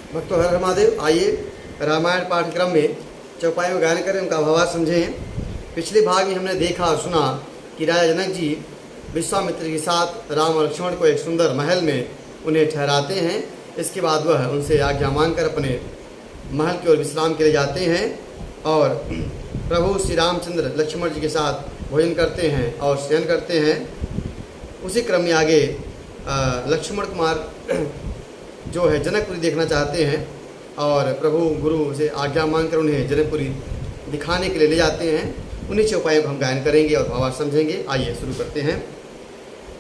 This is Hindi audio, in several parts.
भक्तों हर हर महादेव। आइए रामायण पाठ्यक्रम में चौपाई में गायन करें, उनका भावार्थ समझें। पिछले भाग में हमने देखा और सुना कि राजा जनक जी विश्वामित्र के साथ राम और लक्ष्मण को एक सुंदर महल में उन्हें ठहराते हैं। इसके बाद वह उनसे आज्ञा मांगकर अपने महल की ओर विश्राम के लिए जाते हैं और प्रभु श्री रामचंद्र लक्ष्मण जी के साथ भोजन करते हैं और शयन करते हैं। उसी क्रम में आगे लक्ष्मण कुमार जो है जनकपुरी देखना चाहते हैं और प्रभु गुरु से आज्ञा मांगकर उन्हें जनकपुरी दिखाने के लिए ले जाते हैं। उन्हीं चौपाइयों को हम गायन करेंगे और भावार्थ समझेंगे। आइए शुरू करते हैं।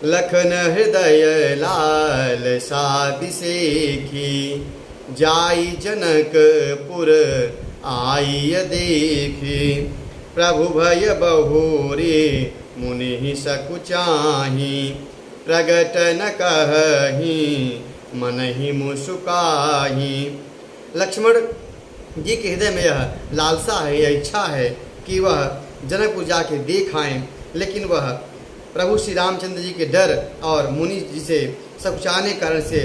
लखन हृदय लाल सादि सेखी, जाई जनकपुर आई देखी। प्रभु भय बहुरी मुनि सकुचाही, प्रगट न कहही मन ही मुस्काही। लक्ष्मण जी के हृदय में यह लालसा है, यह इच्छा है कि वह जनकपुर जाके देख आएँ, लेकिन वह प्रभु श्री रामचंद्र जी के डर और मुनि जी से सकुचाने कारण से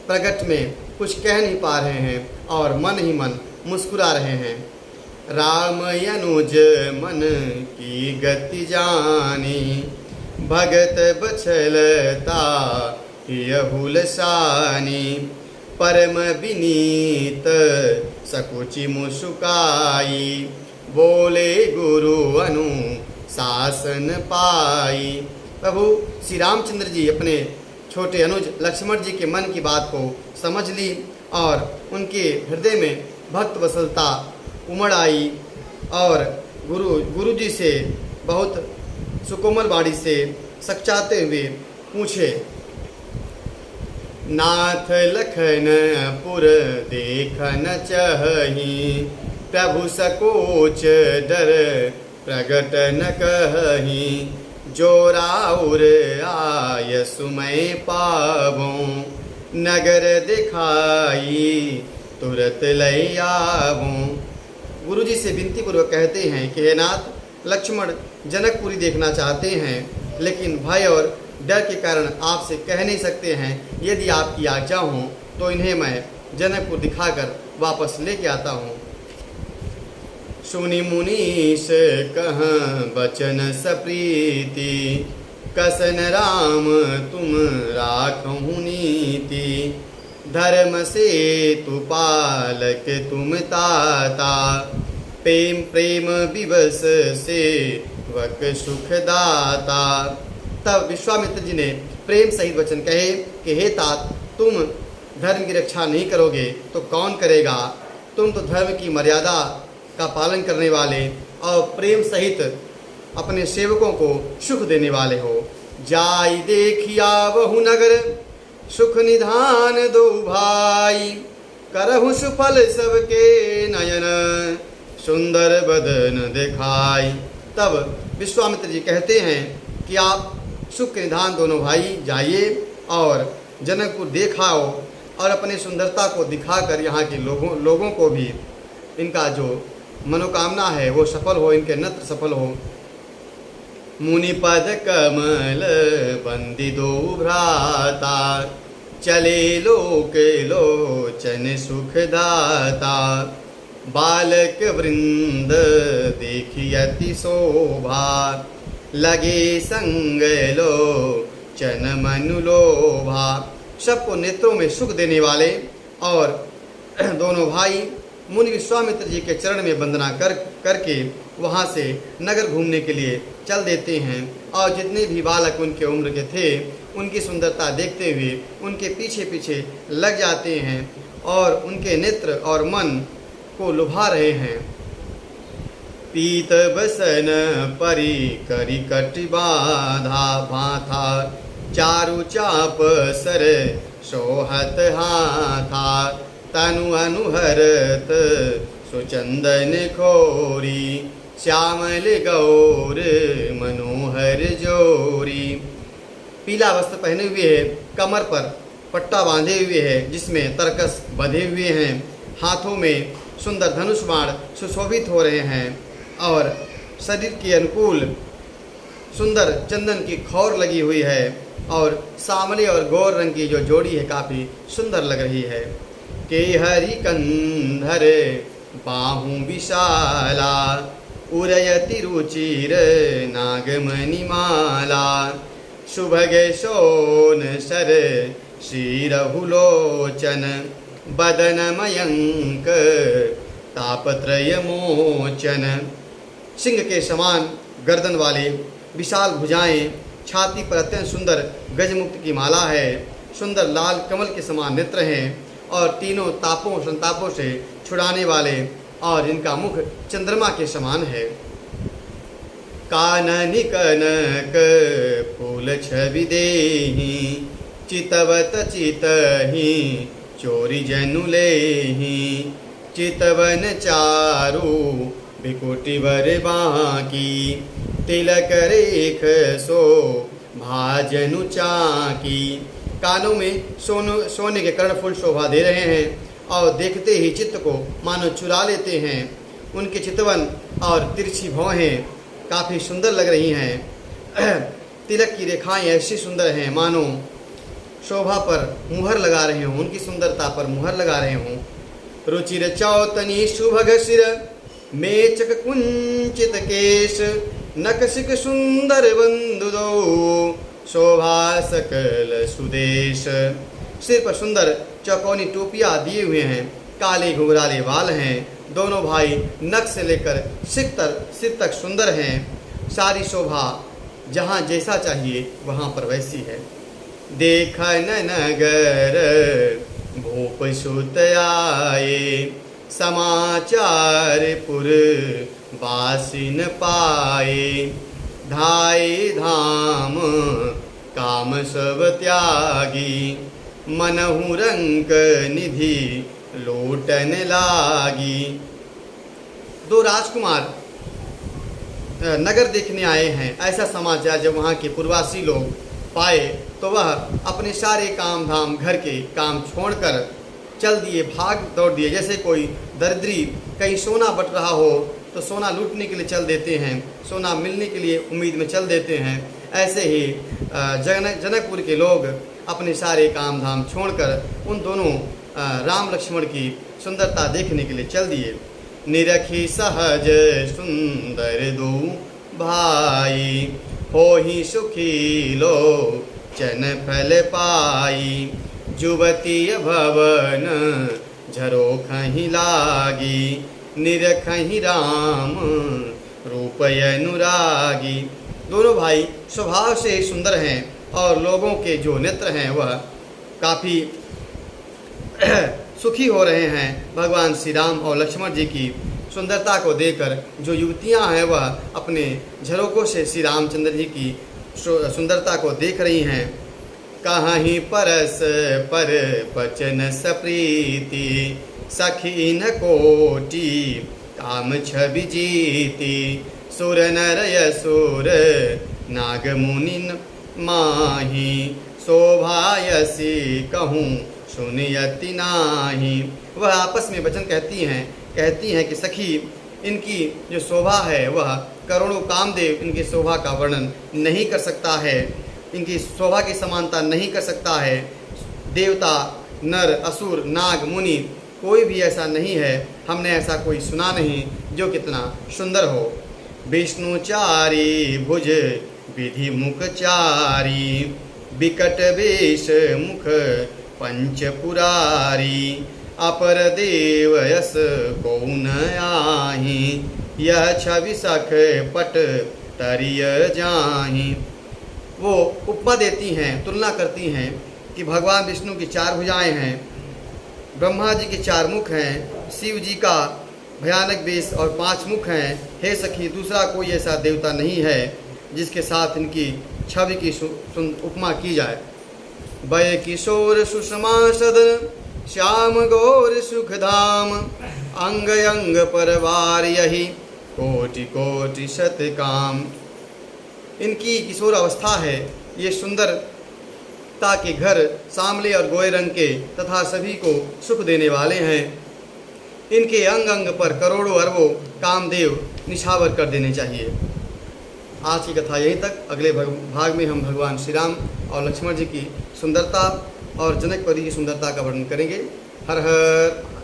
प्रगट में कुछ कह नहीं पा रहे हैं और मन ही मन मुस्कुरा रहे हैं। राम अनुज मन की गति जानी, भगत बछलता यहुलसानी। परम विनीत सकुचि मुस्काई, बोले गुरु अनु शासन पाई। प्रभु श्री रामचंद्र जी अपने छोटे अनुज लक्ष्मण जी के मन की बात को समझ ली और उनके हृदय में भक्त वत्सलता उमड़ आई और गुरु जी से बहुत सुकोमल बाड़ी से सकचाते हुए पूछे, नाथ लखन पुर देखन चही, प्रभु सकोच डर प्रगट न कही। जो राउर आय सुमय पावों, नगर दिखाई तुरत लय आवों। गुरु जी से विनती पूर्वक कहते हैं कि हे नाथ, लक्ष्मण जनकपुरी देखना चाहते हैं, लेकिन भय और डर के कारण आपसे कह नहीं सकते हैं। यदि आपकी आज्ञा हो तो इन्हें मैं जनकपुर दिखाकर वापस लेके आता हूँ। सुनि मुनीश कहाँ बचन सप्रीति, कसन राम तुम राखहु नीति। धर्म से तु पालक तुम ताता, प्रेम विवश से वक सुख दाता। तब विश्वामित्र जी ने प्रेम सहित वचन कहे कि हे तात, तुम धर्म की रक्षा नहीं करोगे तो कौन करेगा। तुम तो धर्म की मर्यादा का पालन करने वाले और प्रेम सहित अपने सेवकों को सुख देने वाले हो। जाई देखिया बहु नगर, सुख निधान दो भाई। करहु सुफल सबके नयन, सुंदर बदन दिखाई। तब विश्वामित्र जी कहते हैं कि आप सुख के निधान दोनों भाई जाइए और जनकपुर देखाओ और अपने सुंदरता को दिखाकर यहाँ के लोगों को भी इनका जो मनोकामना है वो सफल हो, इनके नेत्र सफल हो। मुनि पद कमल बंदी दो भ्राता, चले लोक लोचन सुखदाता। बालक वृंद देखी अति शोभा, लगे संग लोचन मनु लोभा। सबको नेत्रों में सुख देने वाले और दोनों भाई मुनि विश्वामित्र जी के चरण में वंदना करके वहाँ से नगर घूमने के लिए चल देते हैं और जितने भी बालक उनके उम्र के थे उनकी सुंदरता देखते हुए उनके पीछे पीछे लग जाते हैं और उनके नेत्र और मन को लुभा रहे हैं। पीत बसन परी करी कटि बाधा, भाथा चारु चाप सर सोहत हाथा। तनु अनुहरत सुचंदन खोरी, श्यामल गौर मनोहर जोरी। पीला वस्त्र पहने हुए है, कमर पर पट्टा बांधे हुए है जिसमें तरकस बंधे हुए हैं। हाथों में सुंदर धनुष बाण सुशोभित हो रहे हैं और शरीर के अनुकूल सुंदर चंदन की खौर लगी हुई है और सामले और गौर रंग की जो जोड़ी है काफ़ी सुंदर लग रही है। के हरि कंधर बाहु विशाला उरयति रुचिर नागमणिमाला शुभगे शोन सर श्रीरहुलोचन बदन मयंक तापत्रय मोचन। सिंह के समान गर्दन वाले, विशाल भुजाएं, छाती पर अत्यंत सुंदर गजमुक्त की माला है, सुंदर लाल कमल के समान नेत्र हैं और तीनों तापों संतापों से छुड़ाने वाले, और इनका मुख चंद्रमा के समान है। काननि कनक फूल छवि देहि चितवत चितहि चोरी जनु लेहि चितवन चारु बिकुटी वर बाकी तिलक रेख सो भाजनु चाकी। कानों में सोने के कर्णफूल शोभा दे रहे हैं और देखते ही चित्त को मानो चुरा लेते हैं। उनके चितवन और तिरछी भौहें काफ़ी सुंदर लग रही हैं। तिलक की रेखाएं ऐसी सुंदर हैं मानो शोभा पर मुहर लगा रहे हों, उनकी सुंदरता पर मुहर लगा रहे हों। रुचिर चौतनी शुभग सिर मेचक कुंचित केश नकशिक सुंदर बंधु दो शोभा सकल सुदेश। सिर पर सुंदर चौकोनी टोपियाँ दिए हुए हैं, काले घुंघराले बाल हैं। दोनों भाई नख से लेकर सिर तक सुंदर हैं। सारी शोभा जहाँ जैसा चाहिए वहाँ पर वैसी है। देखन नगर भूप सुत आए समाचार पुर बासिन पाए धाय धाम काम सब त्यागी मनहु रंक निधि लूटन लागी। दो राजकुमार नगर देखने आए हैं, ऐसा समाचार जब वहाँ के पूर्वासी लोग पाए तो वह अपने सारे काम धाम घर के काम छोड़कर चल दिए, भाग दौड़ दिए। जैसे कोई दरिद्री कहीं सोना बट रहा हो तो सोना लूटने के लिए चल देते हैं, सोना मिलने के लिए उम्मीद में चल देते हैं। ऐसे ही जनकपुर के लोग अपने सारे काम धाम छोड़कर उन दोनों राम लक्ष्मण की सुंदरता देखने के लिए चल दिए। निरखी सहज सुंदर दो भाई होहि सुखी लो चन फल पाई जुवती भवन झरो खही लागी निरखही राम रूपय अनुरागी। दोनों भाई स्वभाव से सुंदर हैं और लोगों के जो नेत्र हैं वह काफ़ी सुखी हो रहे हैं भगवान श्री राम और लक्ष्मण जी की सुंदरता को देखकर। जो युवतियां हैं वह अपने झरोकों से श्री रामचंद्र जी की सुंदरता को देख रही हैं। कहीं परस पर बचन सप्रीति सखी न कोटि काम छवि जीति सुर नर यसुर नाग मुनि माही शोभायसी कहूँ सुनियति नाही। वह आपस में वचन कहती हैं कि सखी इनकी जो शोभा है वह करोड़ों कामदेव इनकी शोभा का वर्णन नहीं कर सकता है, इनकी शोभा की समानता नहीं कर सकता है। देवता नर असुर नाग मुनि कोई भी ऐसा नहीं है, हमने ऐसा कोई सुना नहीं जो कितना सुंदर हो। विष्णुचारी भुज विधि मुखचारी विकट वेश मुख पंचपुरारी अपर देव यस कौन आही यह छवि सख पट तरिय जाही। वो उपमा देती हैं, तुलना करती हैं कि भगवान विष्णु की 4 भुजाएं हैं, ब्रह्मा जी के 4 मुख हैं, शिव जी का भयानक वेश और 5 मुख हैं। हे सखी दूसरा कोई ऐसा देवता नहीं है जिसके साथ इनकी छवि की उपमा की जाए। वय किशोर सुषमा सदन श्याम गौर सुखधाम अंग अंग परवार यही कोटि कोटि शत काम। इनकी किशोर अवस्था है, ये सुंदरता के घर सांवले और गोरे रंग के तथा सभी को सुख देने वाले हैं। इनके अंग अंग पर करोड़ों अरबों कामदेव निछावर कर देने चाहिए। आज की कथा यहीं तक। अगले भाग में हम भगवान श्री राम और लक्ष्मण जी की सुंदरता और जनकपुरी की सुंदरता का वर्णन करेंगे। हर हर